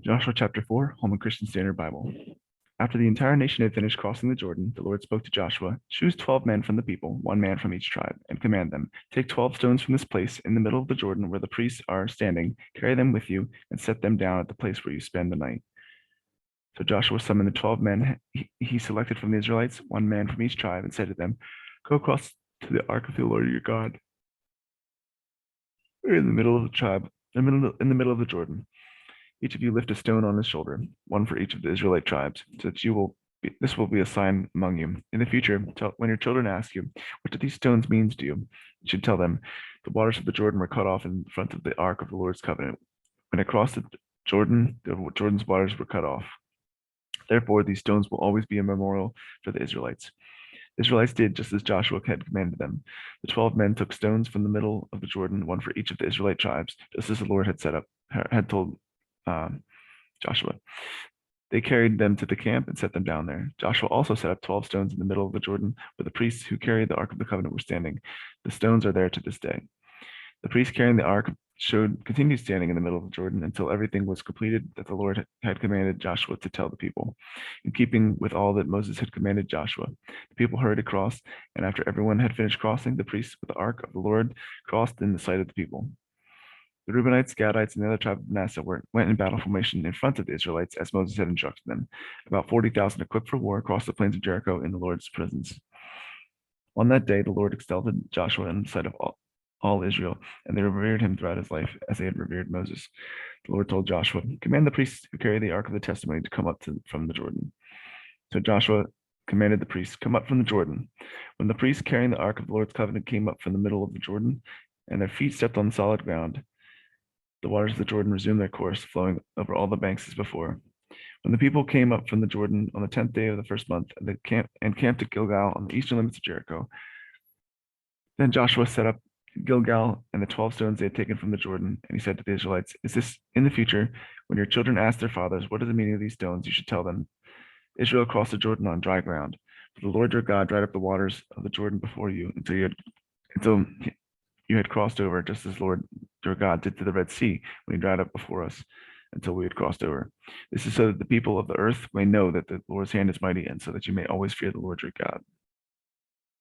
Joshua chapter 4, Holman Christian Standard Bible. After the entire nation had finished crossing the Jordan, the Lord spoke to Joshua, "Choose 12 men from the people, one man from each tribe, and command them, take 12 stones from this place in the middle of the Jordan where the priests are standing, carry them with you, and set them down at the place where you spend the night." So Joshua summoned the 12 men he selected from the Israelites, one man from each tribe, and said to them, "Go across to the ark of the Lord your God, in the middle of the tribe, in the middle of the Jordan. Each of you lift a stone on his shoulder, one for each of the Israelite tribes, so that this will be a sign among you. In the future, when your children ask you, what do these stones mean to you? You should tell them, the waters of the Jordan were cut off in front of the ark of the Lord's covenant. When it crossed the Jordan's waters were cut off. Therefore, these stones will always be a memorial for the Israelites. The Israelites did just as Joshua had commanded them. The 12 men took stones from the middle of the Jordan, one for each of the Israelite tribes, just as the Lord had told Joshua. They carried them to the camp and set them down there. Joshua also set up 12 stones in the middle of the Jordan, where the priests who carried the Ark of the Covenant were standing. The stones are there to this day. The priests carrying the ark continued standing in the middle of the Jordan until everything was completed that the Lord had commanded Joshua to tell the people. In keeping with all that Moses had commanded Joshua, the people hurried across, and after everyone had finished crossing, the priests with the ark of the Lord crossed in the sight of the people. The Reubenites, Gadites, and the other tribe of Manasseh went in battle formation in front of the Israelites, as Moses had instructed them. About 40,000 equipped for war crossed the plains of Jericho in the Lord's presence. On that day, the Lord exalted Joshua in the sight of all Israel, and they revered him throughout his life as they had revered Moses. The Lord told Joshua, "Command the priests who carry the ark of the testimony to come up from the Jordan." So Joshua commanded the priests, "Come up from the Jordan." When the priests carrying the ark of the Lord's covenant came up from the middle of the Jordan, and their feet stepped on solid ground, the waters of the Jordan resumed their course, flowing over all the banks as before. When the people came up from the Jordan on the 10th day of the first month, and camped at Gilgal on the eastern limits of Jericho, then Joshua set up Gilgal and the 12 stones they had taken from the Jordan, and he said to the Israelites, "Is this in the future, when your children ask their fathers, what is the meaning of these stones, you should tell them, Israel crossed the Jordan on dry ground. For the Lord your God dried up the waters of the Jordan before you until you had crossed over, just as Lord your God did to the Red Sea when he dried up before us until we had crossed over. This is so that the people of the earth may know that the Lord's hand is mighty, and so that you may always fear the Lord your God."